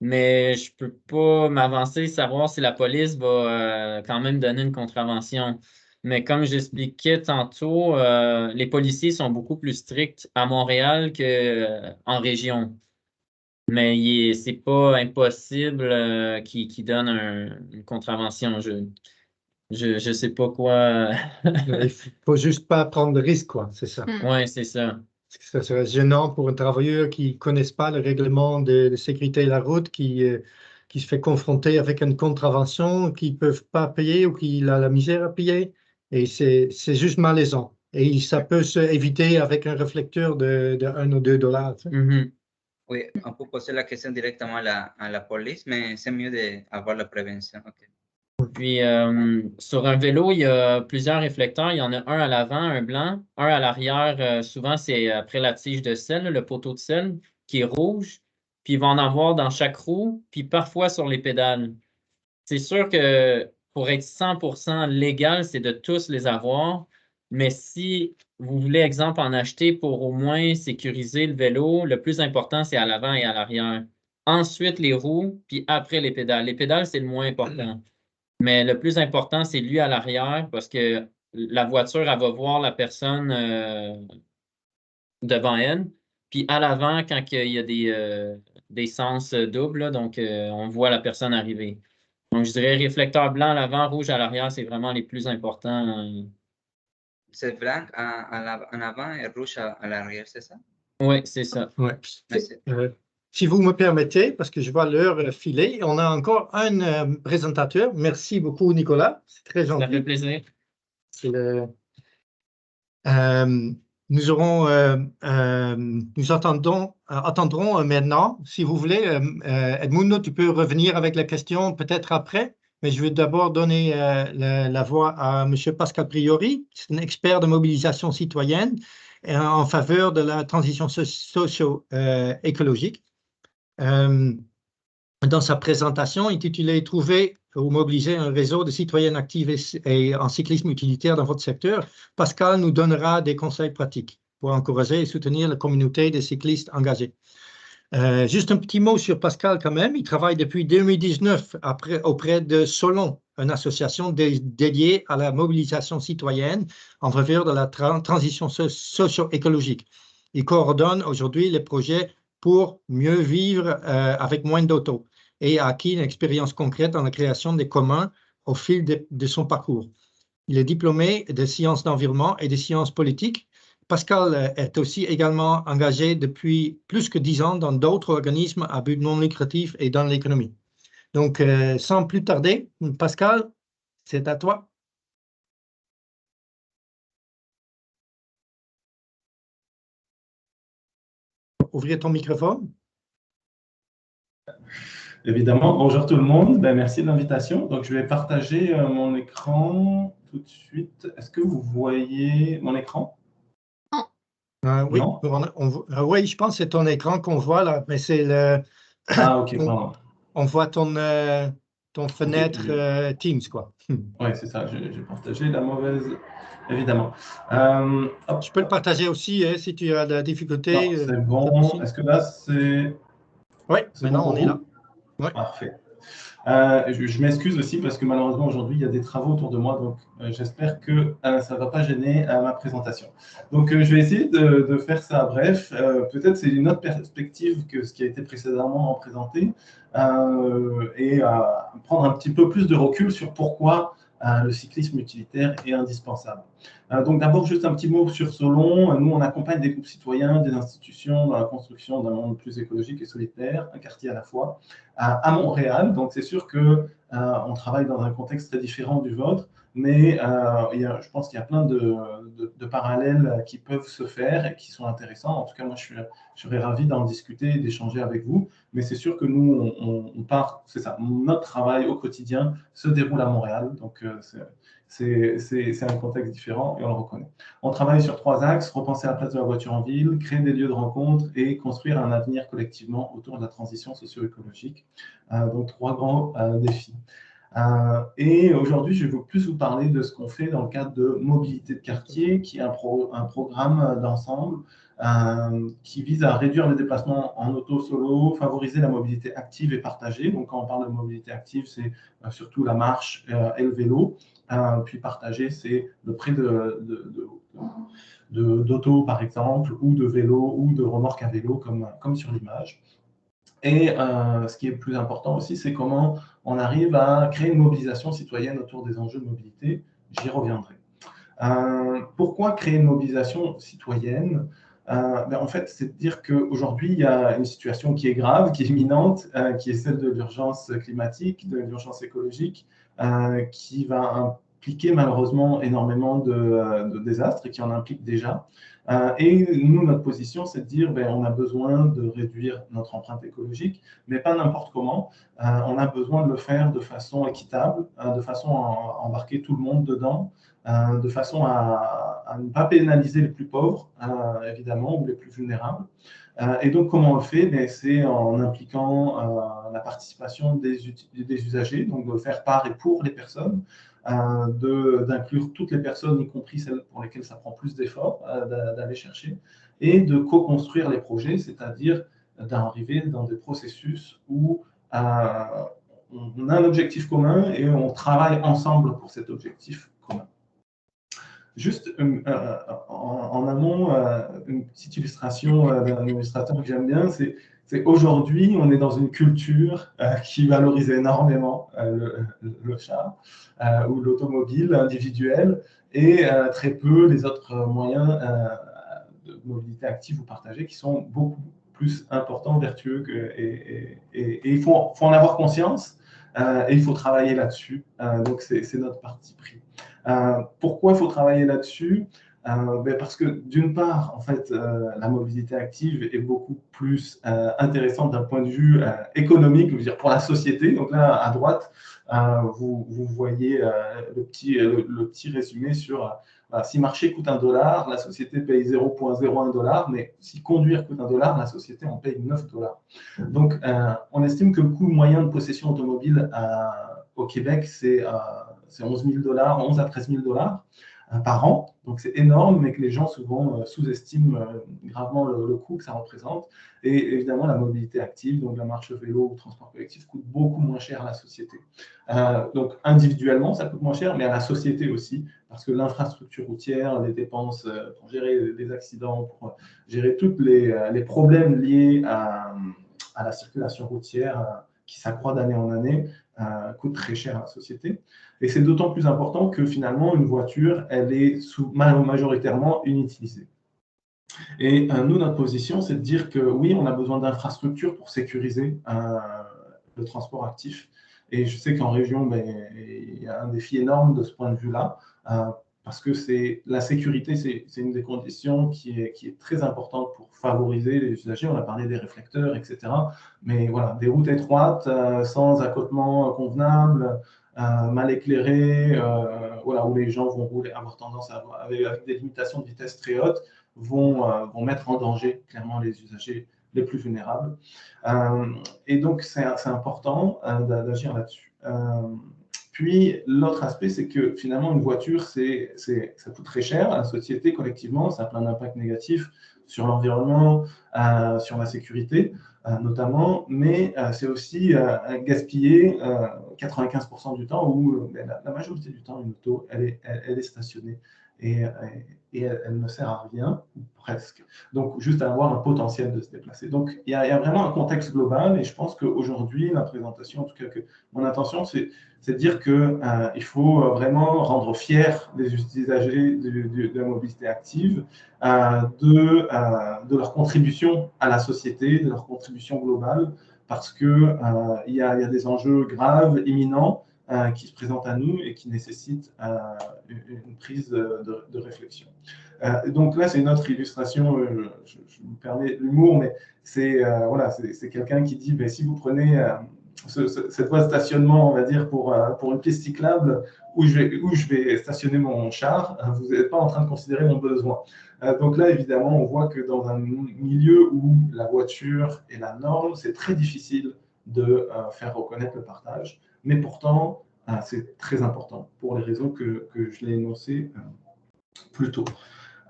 mais je peux pas m'avancer savoir si la police va quand même donner une contravention. Mais comme j'expliquais tantôt, les policiers sont beaucoup plus stricts à Montréal qu'en région. Mais c'est pas impossible qu'ils donnent une contravention. Je sais pas quoi. Il faut juste pas prendre de risques, quoi, c'est ça. Oui, c'est ça. Parce que ça serait gênant pour un travailleur qui ne connaisse pas le règlement de sécurité de la route, qui se fait confronter avec une contravention, qui ne peuvent pas payer ou qui a la misère à payer. Et c'est juste malaisant. Et ça peut s'éviter avec un réflecteur de 1 ou 2 dollars. Tu sais. Mhm. Oui, on peut poser la question directement à la police, mais c'est mieux d'avoir la prévention. Okay. Puis, sur un vélo, il y a plusieurs réflecteurs. Il y en a un à l'avant, un blanc, un à l'arrière. Souvent, c'est après la tige de sel, le poteau de sel, qui est rouge. Puis, il va en avoir dans chaque roue, puis parfois sur les pédales. C'est sûr que pour être 100% légal, c'est de tous les avoir. Mais si vous voulez, exemple, en acheter pour au moins sécuriser le vélo, le plus important, c'est à l'avant et à l'arrière. Ensuite, les roues, puis après les pédales. Les pédales, c'est le moins important. Mais le plus important, c'est lui à l'arrière parce que la voiture, elle va voir la personne devant elle. Puis à l'avant, quand il y a des sens doubles, là, donc on voit la personne arriver. Donc, je dirais réflecteur blanc à l'avant, rouge à l'arrière, c'est vraiment les plus importants. C'est blanc en avant et rouge à l'arrière, c'est ça? Oui, c'est ça. Ouais. Merci. Si vous me permettez, parce que je vois l'heure filer, on a encore un présentateur. Merci beaucoup, Nicolas. C'est très Ça fait gentil. plaisir. Nous attendrons maintenant, si vous voulez, Edmundo, tu peux revenir avec la question peut-être après, mais je vais d'abord donner la voix à M. Pascal Priori, c'est un expert de mobilisation citoyenne en faveur de la transition socio-écologique. Dans sa présentation intitulée « Trouver ou mobiliser un réseau de citoyennes actives et en cyclisme utilitaire dans votre secteur », Pascal nous donnera des conseils pratiques pour encourager et soutenir la communauté des cyclistes engagés. Juste un petit mot sur Pascal quand même. Il travaille depuis 2019 auprès de Solon, une association dédiée à la mobilisation citoyenne en faveur de la transition socio-écologique. Il coordonne aujourd'hui les projets pour mieux vivre avec moins d'auto et a acquis une expérience concrète dans la création des communs au fil de son parcours. Il est diplômé de sciences d'environnement et de sciences politiques. Pascal est aussi également engagé depuis plus que 10 ans dans d'autres organismes à but non lucratif et dans l'économie. Donc, sans plus tarder, Pascal, c'est à toi. Ouvrez ton microphone. Évidemment, bonjour tout le monde, merci de l'invitation. Donc, je vais partager mon écran tout de suite. Est-ce que vous voyez mon écran? Oui, non oui, je pense que c'est ton écran qu'on voit là, mais c'est le. Ah, ok, pardon. On voit ton fenêtre okay. Teams, quoi. Oui, c'est ça, j'ai partagé la mauvaise, évidemment. Je peux le partager aussi si tu as de la difficulté. C'est bon. Est-ce que là, c'est. Oui, maintenant bon on est là. Ouais. Parfait. Je m'excuse aussi parce que malheureusement aujourd'hui il y a des travaux autour de moi, donc j'espère que ça ne va pas gêner ma présentation. Donc je vais essayer de faire ça bref. Peut-être c'est une autre perspective que ce qui a été précédemment présenté et prendre un petit peu plus de recul sur pourquoi le cyclisme utilitaire est indispensable. Donc d'abord juste un petit mot sur Solon. Nous on accompagne des groupes citoyens, des institutions dans la construction d'un monde plus écologique et solidaire, un quartier à la fois, à Montréal. Donc c'est sûr que on travaille dans un contexte très différent du vôtre, mais je pense qu'il y a plein de parallèles qui peuvent se faire et qui sont intéressants. En tout cas, moi, je serais ravi d'en discuter et d'échanger avec vous. Mais c'est sûr que nous, on part, c'est ça, notre travail au quotidien se déroule à Montréal. Donc, c'est un contexte différent et on le reconnaît. On travaille sur 3 axes: repenser la place de la voiture en ville, créer des lieux de rencontre et construire un avenir collectivement autour de la transition socio-écologique. Donc, 3 grands défis. Et aujourd'hui, je vais plus vous parler de ce qu'on fait dans le cadre de Mobilité de quartier, qui est un programme d'ensemble qui vise à réduire les déplacements en auto solo, favoriser la mobilité active et partagée. Donc, quand on parle de mobilité active, c'est surtout la marche et le vélo. Puis partagée, c'est le prêt d'auto, par exemple, ou de vélo, ou de remorque à vélo, comme sur l'image. Et ce qui est plus important aussi, c'est comment on arrive à créer une mobilisation citoyenne autour des enjeux de mobilité. J'y reviendrai. Pourquoi créer une mobilisation citoyenne? En fait, c'est de dire qu'aujourd'hui, il y a une situation qui est grave, qui est imminente, qui est celle de l'urgence climatique, de l'urgence écologique, qui va impliquer malheureusement énormément de désastres et qui en implique déjà. Et nous, notre position, c'est de dire on a besoin de réduire notre empreinte écologique, mais pas n'importe comment. On a besoin de le faire de façon équitable, de façon à embarquer tout le monde dedans, de façon à ne pas pénaliser les plus pauvres, évidemment, ou les plus vulnérables. Et donc, comment on le fait? C'est en impliquant la participation des usagers, donc de faire par et pour les personnes, d'inclure toutes les personnes, y compris celles pour lesquelles ça prend plus d'efforts d'aller chercher, et de co-construire les projets, c'est-à-dire d'arriver dans des processus où on a un objectif commun et on travaille ensemble pour cet objectif commun. Juste en amont, une petite illustration d'un illustrateur que j'aime bien, c'est aujourd'hui, on est dans une culture qui valorise énormément le char ou l'automobile individuelle et très peu les autres moyens de mobilité active ou partagée qui sont beaucoup plus importants, vertueux, et il faut en avoir conscience et il faut travailler là-dessus. Donc, c'est notre parti pris. Pourquoi il faut travailler là-dessus? Parce que d'une part, en fait, la mobilité active est beaucoup plus intéressante d'un point de vue économique, je veux dire, pour la société. Donc là, à droite, vous voyez le petit résumé sur si marché coûte $1, la société paye 0,01 $, mais si conduire coûte $1, la société en paye 9 $. Donc, on estime que le coût moyen de possession automobile au Québec, c'est 11 000 $, 11 à 13 000 $ par an. Donc, c'est énorme, mais que les gens souvent sous-estiment gravement le coût que ça représente. Et évidemment, la mobilité active, donc la marche vélo ou le transport collectif, coûte beaucoup moins cher à la société. Donc, individuellement, ça coûte moins cher, mais à la société aussi, parce que l'infrastructure routière, les dépenses pour gérer les accidents, pour gérer tous les problèmes liés à la circulation routière qui s'accroît d'année en année, coûte très cher à la société. Et c'est d'autant plus important que finalement, une voiture, elle est majoritairement inutilisée. Et nous, notre position, c'est de dire que oui, on a besoin d'infrastructures pour sécuriser le transport actif. Et je sais qu'en région, il y a un défi énorme de ce point de vue-là, parce que la sécurité, c'est une des conditions qui est très importante pour favoriser les usagers. On a parlé des réflecteurs, etc. Mais voilà, des routes étroites, sans accotement convenable, mal éclairées, voilà, où les gens vont rouler, avoir tendance à avoir, avec des limitations de vitesse très hautes, vont mettre en danger clairement les usagers les plus vulnérables. Et donc, c'est important d'agir là-dessus. Puis, l'autre aspect, c'est que finalement, une voiture, ça coûte très cher à la société collectivement, ça a plein d'impacts négatifs sur l'environnement, sur la sécurité notamment, mais c'est aussi gaspiller 95% du temps où la majorité du temps, une auto, elle est stationnée et elle ne sert à rien, ou presque. Donc, juste à avoir un potentiel de se déplacer. Donc, il y a vraiment un contexte global et je pense qu'aujourd'hui, la présentation, en tout cas, mon intention, c'est de dire qu'il faut vraiment rendre fiers les usagers de la mobilité active de leur contribution à la société, de leur contribution globale, parce qu'il y a des enjeux graves, imminents, qui se présentent à nous et qui nécessitent une prise de réflexion. Donc là, c'est une autre illustration, je me permets l'humour, mais c'est voilà, quelqu'un qui dit, si vous prenez cette voie de stationnement, on va dire, pour une piste cyclable où je vais stationner mon char, vous n'êtes pas en train de considérer mon besoin. Donc là, évidemment, on voit que dans un milieu où la voiture est la norme, c'est très difficile de faire reconnaître le partage. Mais pourtant, c'est très important pour les raisons que je l'ai énoncées plus tôt.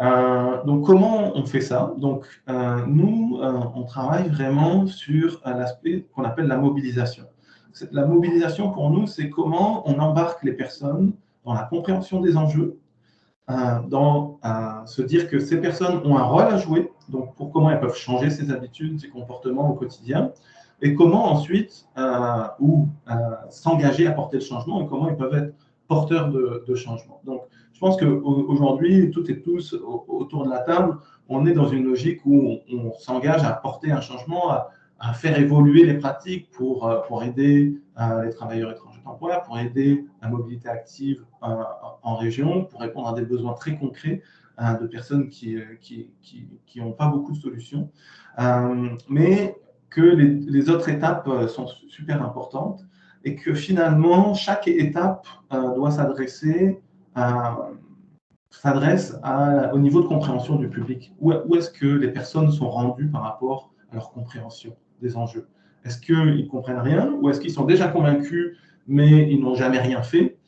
Donc, comment on fait ça? Donc, nous, on travaille vraiment sur l'aspect qu'on appelle la mobilisation. La mobilisation, pour nous, c'est comment on embarque les personnes dans la compréhension des enjeux, dans se dire que ces personnes ont un rôle à jouer, donc pour comment elles peuvent changer ses habitudes, ses comportements au quotidien, et comment ensuite s'engager à porter le changement et comment ils peuvent être porteurs de changement. Donc, je pense qu'aujourd'hui, toutes et tous autour de la table, on est dans une logique où on s'engage à porter un changement, à faire évoluer les pratiques pour aider les travailleurs étrangers temporaires, pour aider la mobilité active en région, pour répondre à des besoins très concrets de personnes qui n'ont pas beaucoup de solutions. Mais que les autres étapes sont super importantes et que finalement, chaque étape doit s'adresse au niveau de compréhension du public. Où est-ce que les personnes sont rendues par rapport à leur compréhension des enjeux? Est-ce qu'ils ne comprennent rien ou est-ce qu'ils sont déjà convaincus mais ils n'ont jamais rien fait?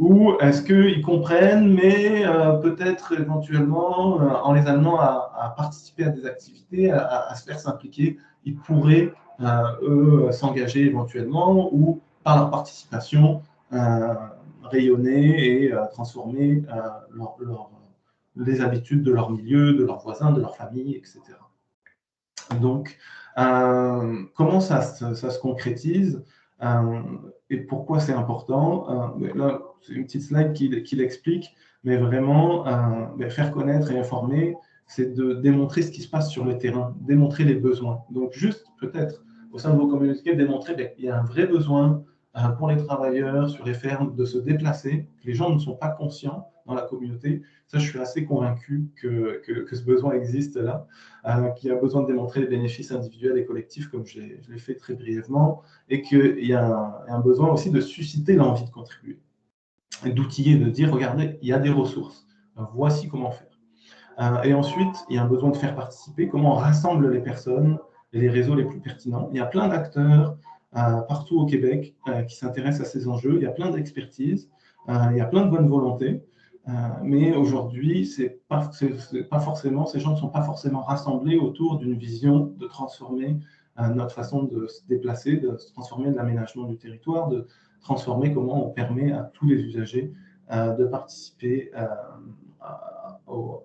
Ou est-ce qu'ils comprennent, mais peut-être éventuellement, en les amenant à participer à des activités, à se faire s'impliquer, ils pourraient, eux, s'engager éventuellement ou par leur participation, rayonner et transformer les habitudes de leur milieu, de leurs voisins, de leur famille, etc. Donc, comment ça se concrétise et pourquoi c'est important? Là, c'est une petite slide qui l'explique, mais vraiment, faire connaître et informer, c'est de démontrer ce qui se passe sur le terrain, démontrer les besoins. Donc, juste peut-être au sein de vos communautés, démontrer qu'il y a un vrai besoin pour les travailleurs sur les fermes de se déplacer. Les gens ne sont pas conscients dans la communauté. Ça, je suis assez convaincu que ce besoin existe là, qu'il y a besoin de démontrer les bénéfices individuels et collectifs, comme je l'ai fait très brièvement, et qu'il y a un besoin aussi de susciter l'envie de contribuer, d'outiller, de dire, regardez, il y a des ressources, voici comment faire. Et ensuite, il y a un besoin de faire participer, comment on rassemble les personnes et les réseaux les plus pertinents. Il y a plein d'acteurs partout au Québec qui s'intéressent à ces enjeux, il y a plein d'expertises, il y a plein de bonne volonté, mais aujourd'hui, ces gens ne sont pas forcément rassemblés autour d'une vision de transformer notre façon de se déplacer, de se transformer de l'aménagement du territoire, de transformer comment on permet à tous les usagers de participer à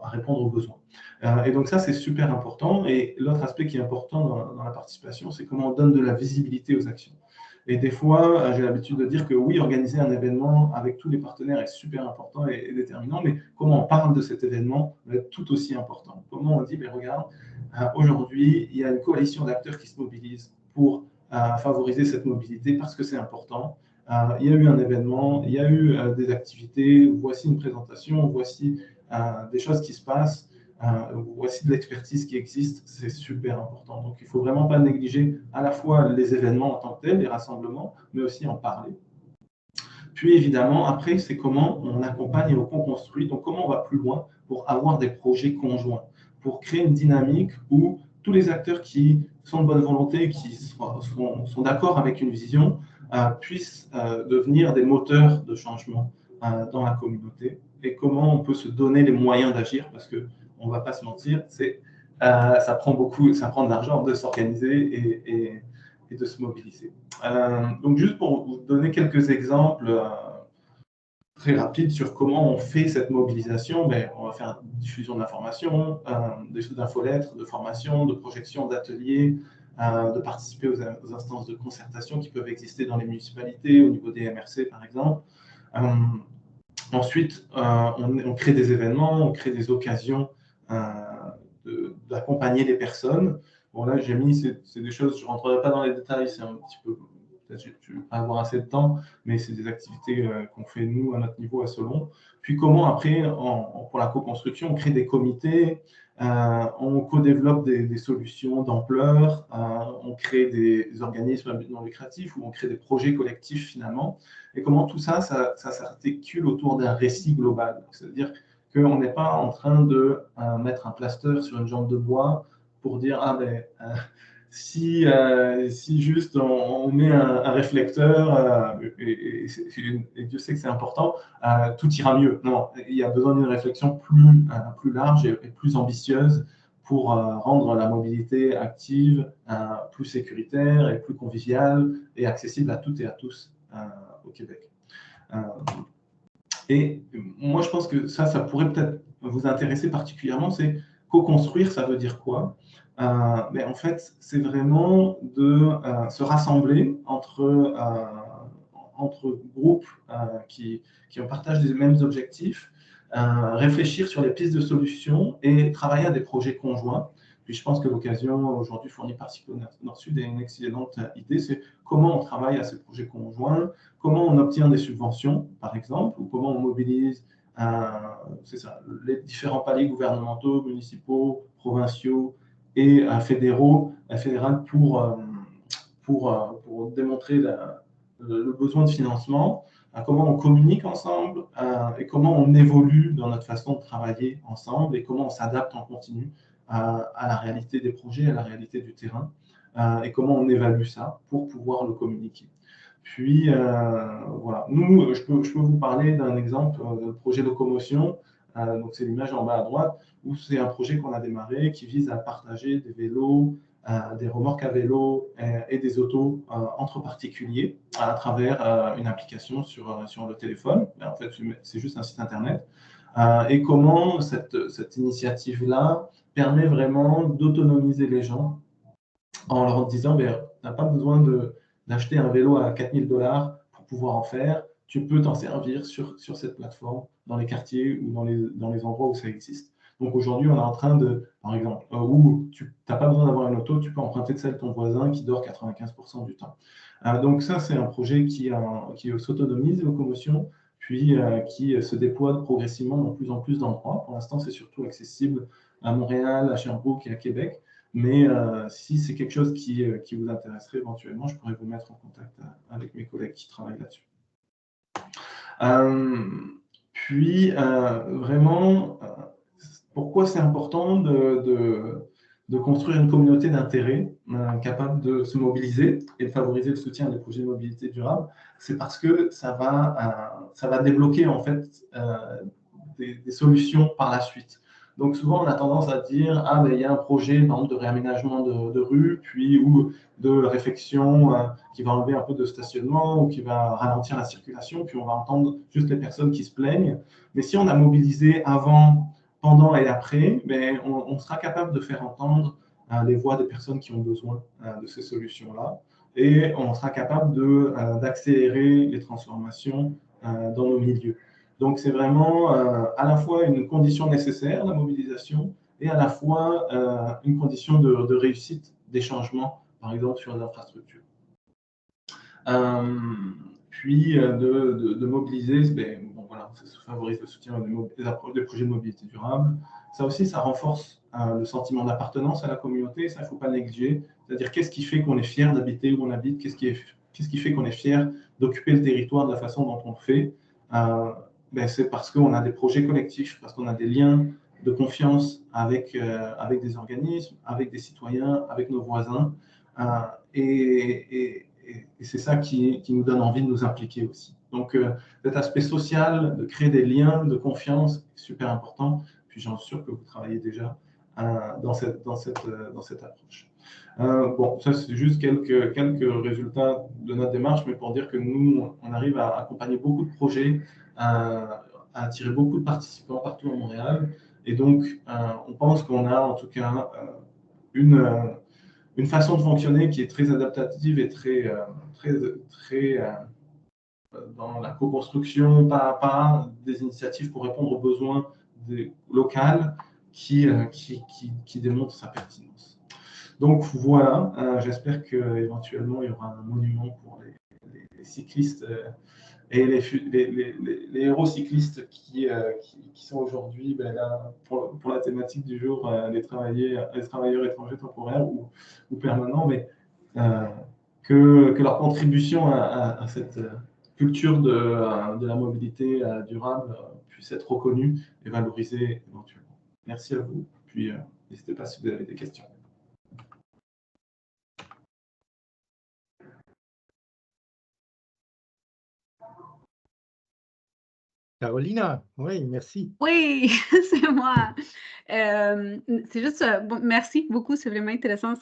répondre aux besoins. Et donc ça, c'est super important. Et l'autre aspect qui est important dans la participation, c'est comment on donne de la visibilité aux actions. Et des fois, j'ai l'habitude de dire que oui, organiser un événement avec tous les partenaires est super important et déterminant, mais comment on parle de cet événement va être tout aussi important. Comment on dit, mais regarde, aujourd'hui, il y a une coalition d'acteurs qui se mobilisent pour favoriser cette mobilité parce que c'est important. Il y a eu un événement, il y a eu des activités, voici une présentation, voici des choses qui se passent, voici de l'expertise qui existe, c'est super important. Donc, il ne faut vraiment pas négliger à la fois les événements en tant que tels, les rassemblements, mais aussi en parler. Puis, évidemment, après, c'est comment on accompagne et on construit, donc comment on va plus loin pour avoir des projets conjoints, pour créer une dynamique où tous les acteurs qui sont de bonne volonté, qui sont d'accord avec une vision, puissent devenir des moteurs de changement dans la communauté, et comment on peut se donner les moyens d'agir, parce qu'on ne va pas se mentir, ça prend de l'argent de s'organiser et de se mobiliser. Donc juste pour vous donner quelques exemples très rapides sur comment on fait cette mobilisation, on va faire une diffusion d'informations, des infolettres, de formation, de projection, d'ateliers, de participer aux instances de concertation qui peuvent exister dans les municipalités, au niveau des MRC par exemple. Ensuite, on crée des événements, on crée des occasions d'accompagner les personnes. Bon, là, j'ai mis, c'est des choses, je ne rentrerai pas dans les détails, c'est un petit peu, peut-être je ne vais pas avoir assez de temps, mais c'est des activités qu'on fait, nous, à notre niveau, à Solon. Puis comment, après, pour la co-construction, on crée des comités, on co-développe des solutions d'ampleur, on crée des organismes à but non lucratif, ou on crée des projets collectifs, finalement. Et comment tout ça s'articule autour d'un récit global. C'est-à-dire qu'on n'est pas en train de mettre un plaster sur une jambe de bois pour dire si juste on met un réflecteur, et Dieu sait que c'est important, tout ira mieux. Non, il y a besoin d'une réflexion plus large et plus ambitieuse pour rendre la mobilité active, plus sécuritaire et plus conviviale et accessible à toutes et à tous au Québec. Et moi, je pense que ça pourrait peut-être vous intéresser particulièrement, c'est co-construire, ça veut dire quoi? Mais en fait, c'est vraiment de se rassembler entre groupes qui partagent les mêmes objectifs, réfléchir sur les pistes de solutions et travailler à des projets conjoints. Puis je pense que l'occasion aujourd'hui fournie par Cyclo Nord-Sud est une excellente idée, c'est comment on travaille à ces projets conjoints, comment on obtient des subventions, par exemple, ou comment on mobilise les différents paliers gouvernementaux, municipaux, provinciaux et fédéral pour démontrer le besoin de financement, comment on communique ensemble et comment on évolue dans notre façon de travailler ensemble et comment on s'adapte en continu à la réalité des projets, à la réalité du terrain et comment on évalue ça pour pouvoir le communiquer. Puis, voilà. Nous, je peux vous parler d'un exemple de projet locomotion. Donc, c'est l'image en bas à droite, où c'est un projet qu'on a démarré qui vise à partager des vélos des remorques à vélo et des autos entre particuliers à travers une application sur le téléphone. En fait, c'est juste un site internet. Et comment cette initiative-là permet vraiment d'autonomiser les gens en leur disant, tu n'as pas besoin d'acheter un vélo à 4 000 $ pour pouvoir en faire. Tu peux t'en servir sur cette plateforme dans les quartiers ou dans les endroits où ça existe. Donc aujourd'hui, on est en train de, par exemple, où tu n'as pas besoin d'avoir une auto, tu peux emprunter de celle de ton voisin qui dort 95% du temps. Donc ça, c'est un projet qui s'autonomise, Locomotion, puis qui se déploie progressivement dans plus en plus d'endroits. Pour l'instant, c'est surtout accessible à Montréal, à Sherbrooke et à Québec. Mais si c'est quelque chose qui vous intéresserait éventuellement, je pourrais vous mettre en contact avec mes collègues qui travaillent là-dessus. Puis, vraiment, pourquoi c'est important de construire une communauté d'intérêt capable de se mobiliser et de favoriser le soutien des projets de mobilité durable? C'est parce que ça va débloquer en fait des solutions par la suite. Donc souvent, on a tendance à dire « il y a un projet par exemple, de réaménagement de rue, puis ou de réfection qui va enlever un peu de stationnement ou qui va ralentir la circulation, puis on va entendre juste les personnes qui se plaignent. » Mais si on a mobilisé avant, pendant et après, on sera capable de faire entendre les voix des personnes qui ont besoin de ces solutions-là et on sera capable d'accélérer les transformations dans nos milieux. Donc, c'est vraiment à la fois une condition nécessaire, la mobilisation, et à la fois une condition de réussite des changements, par exemple sur les infrastructures. Puis, de mobiliser, voilà, ça favorise le soutien des projets de mobilité durable. Ça aussi, ça renforce le sentiment d'appartenance à la communauté, ça, il ne faut pas négliger. C'est-à-dire, qu'est-ce qui fait qu'on est fier d'habiter où on habite, qu'est-ce qui fait qu'on est fier d'occuper le territoire de la façon dont on le fait. C'est parce qu'on a des projets collectifs, parce qu'on a des liens de confiance avec des organismes, avec des citoyens, avec nos voisins. Et c'est ça qui nous donne envie de nous impliquer aussi. Donc, cet aspect social, de créer des liens de confiance, est super important. Puis, j'en suis sûr que vous travaillez déjà dans cette approche. Bon, ça, c'est juste quelques résultats de notre démarche, mais pour dire que nous, on arrive à accompagner beaucoup de projets, à attirer beaucoup de participants partout à Montréal. Et donc, on pense qu'on a en tout cas une façon de fonctionner qui est très adaptative et très dans la co-construction pas à pas des initiatives pour répondre aux besoins locaux qui démontrent sa pertinence. Donc voilà, j'espère qu'éventuellement il y aura un monument pour les cyclistes et les héros cyclistes qui sont aujourd'hui là pour la thématique du jour, les travailleurs étrangers temporaires ou permanents, mais que leur contribution à cette culture de la mobilité durable puisse être reconnue et valorisée éventuellement. Merci à vous, puis n'hésitez pas si vous avez des questions. Carolina, oui, merci. Oui, c'est moi. C'est juste, bon, merci beaucoup, c'est vraiment intéressant.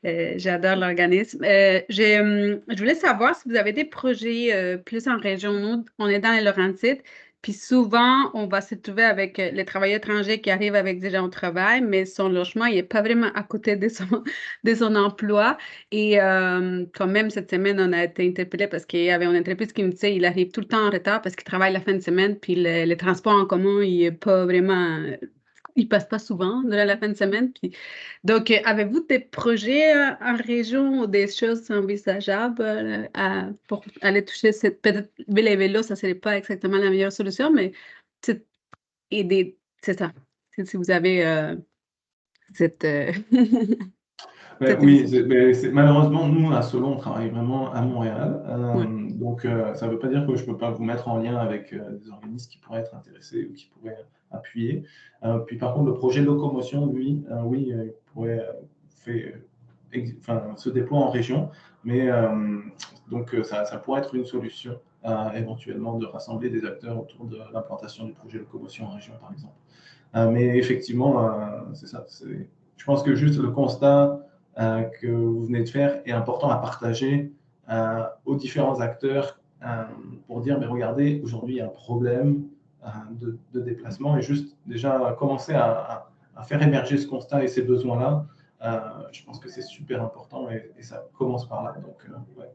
J'adore l'organisme. Je voulais savoir si vous avez des projets plus en région. Nous, on est dans les Laurentides, puis souvent, on va se trouver avec les travailleurs étrangers qui arrivent avec des gens au travail, mais son logement, il n'est pas vraiment à côté de son emploi. Et quand même, cette semaine, on a été interpellés parce qu'il y avait une entreprise qui me disait qu'il arrive tout le temps en retard parce qu'il travaille la fin de semaine, puis le transport en commun, il n'est pas vraiment... Il passe pas souvent durant la fin de semaine. Puis... Donc, avez-vous des projets en région ou des choses envisageables pour aller toucher cette peut-être les vélos, ça serait pas exactement la meilleure solution, mais c'est ça. Si vous avez cette Oui, malheureusement, nous, à Solo, on travaille vraiment à Montréal. Donc, ça ne veut pas dire que je ne peux pas vous mettre en lien avec des organismes qui pourraient être intéressés ou qui pourraient appuyer. Puis, par contre, le projet Locomotion, lui, oui, il pourrait se déploie en région. Mais donc, ça pourrait être une solution éventuellement de rassembler des acteurs autour de l'implantation du projet Locomotion en région, par exemple. Mais effectivement, c'est ça. Je pense que juste le constat que vous venez de faire est important à partager aux différents acteurs pour dire, mais regardez, aujourd'hui, il y a un problème de déplacement et juste déjà commencer à faire émerger ce constat et ces besoins-là. Je pense que c'est super important et ça commence par là. Donc, ouais.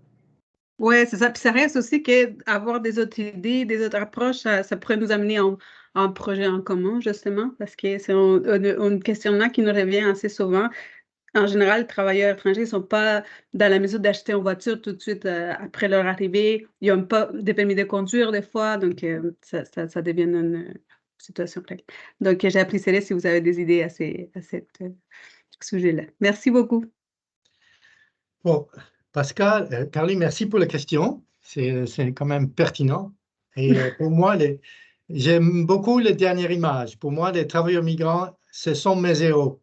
Oui, c'est ça. Puis ça reste aussi qu'avoir des autres idées, des autres approches, ça pourrait nous amener en projet en commun, justement, parce que c'est un questionnement qui nous revient assez souvent. En général, les travailleurs étrangers ne sont pas dans la mesure d'acheter une voiture tout de suite après leur arrivée. Ils n'ont pas de permis de conduire des fois, donc ça devient une situation réelle. Donc, j'apprécierais si vous avez des idées à ce sujet-là. Merci beaucoup. Bon, Pascal, Carly, merci pour la question. C'est quand même pertinent. Et pour moi, j'aime beaucoup les dernières images. Pour moi, les travailleurs migrants, ce sont mes héros.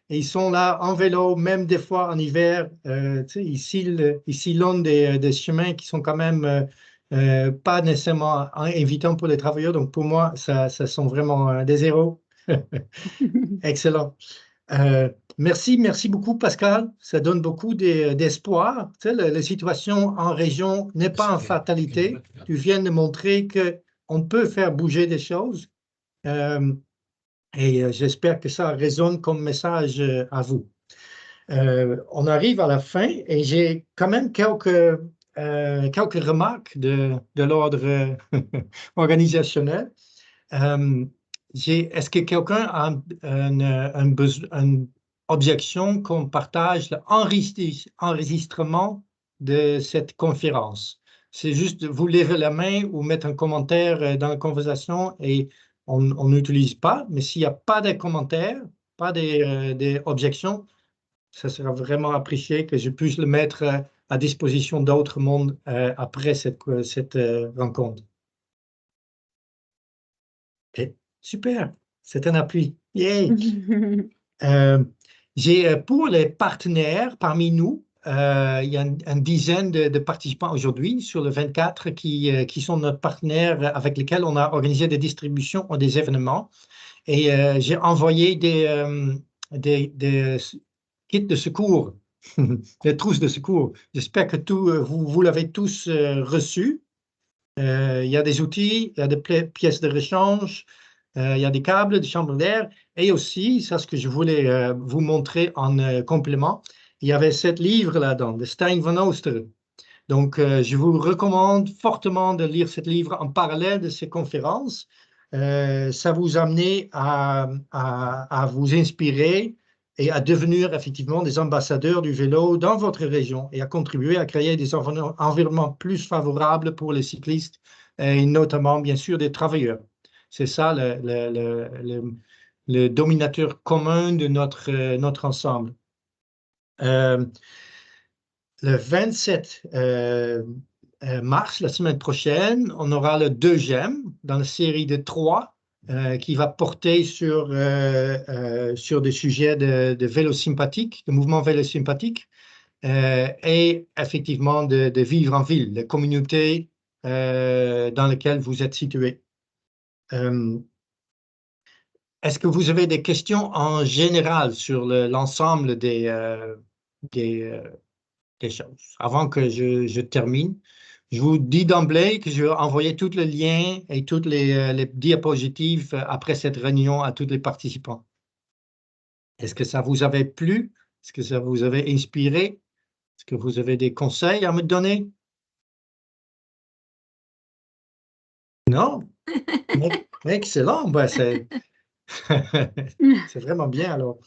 Et ils sont là en vélo, même des fois en hiver. Ils sillonnent des chemins qui sont quand même pas nécessairement évitants pour les travailleurs. Donc pour moi, ça sont vraiment des héros. Excellent. Merci beaucoup, Pascal. Ça donne beaucoup d'espoir. Tu sais, la situation en région n'est pas en fatalité. Tu viens de montrer qu'on peut faire bouger des choses. Et j'espère que ça résonne comme message à vous. On arrive à la fin et j'ai quand même quelques remarques de l'ordre organisationnel. Est-ce que quelqu'un a une objection qu'on partage l'enregistrement de cette conférence? C'est juste vous levez la main ou mettre un commentaire dans la conversation et on n'utilise pas, mais s'il n'y a pas de commentaires, pas d'objections, ça sera vraiment apprécié que je puisse le mettre à disposition d'autres mondes après cette rencontre. Okay. Super, c'est un appui. Yay! Pour les partenaires parmi nous, il y a une dizaine de participants aujourd'hui sur le 24 qui sont nos partenaires avec lesquels on a organisé des distributions ou des événements. Et j'ai envoyé des kits de secours, des trousses de secours. J'espère que vous l'avez tous reçu. Il y a des outils, il y a des pièces de rechange, il y a des câbles, des chambres d'air, et aussi, ça ce que je voulais vous montrer en complément, il y avait 7 livres là-dedans, de Stijn van Oosteren. Donc, je vous recommande fortement de lire ce livre en parallèle de ces conférences. Ça vous amène à vous inspirer et à devenir effectivement des ambassadeurs du vélo dans votre région et à contribuer à créer des environnements plus favorables pour les cyclistes et notamment, bien sûr, des travailleurs. C'est ça le dominateur commun de notre ensemble. Le 27 mars, la semaine prochaine, on aura le 2e dans la série de 3 qui va porter sur des sujets de vélo sympathique, de mouvement vélo sympathique et effectivement de vivre en ville, la communauté dans laquelle vous êtes situé. Est-ce que vous avez des questions en général sur l'ensemble des choses? Avant que je termine, je vous dis d'emblée que je vais envoyer tous les liens et toutes les diapositives après cette réunion à tous les participants. Est-ce que ça vous avait plu? Est-ce que ça vous avait inspiré? Est-ce que vous avez des conseils à me donner? Non? Excellent. Ben, c'est vraiment bien alors.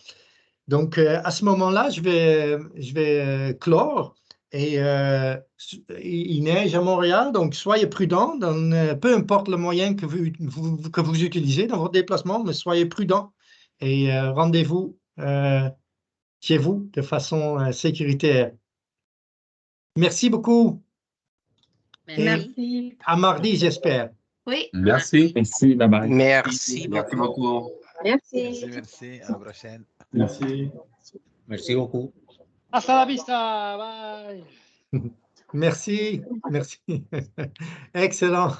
Donc, à ce moment-là, je vais clore. Et il neige à Montréal, donc soyez prudents, peu importe le moyen que vous utilisez dans votre déplacement, mais soyez prudents et rendez-vous chez vous de façon sécuritaire. Merci beaucoup. Merci. À mardi, j'espère. Oui. Merci. Merci, bye bye. Merci Merci beaucoup. beaucoup. Merci, à la prochaine. Merci. Merci beaucoup. Hasta la vista. Bye. Merci. Excellent.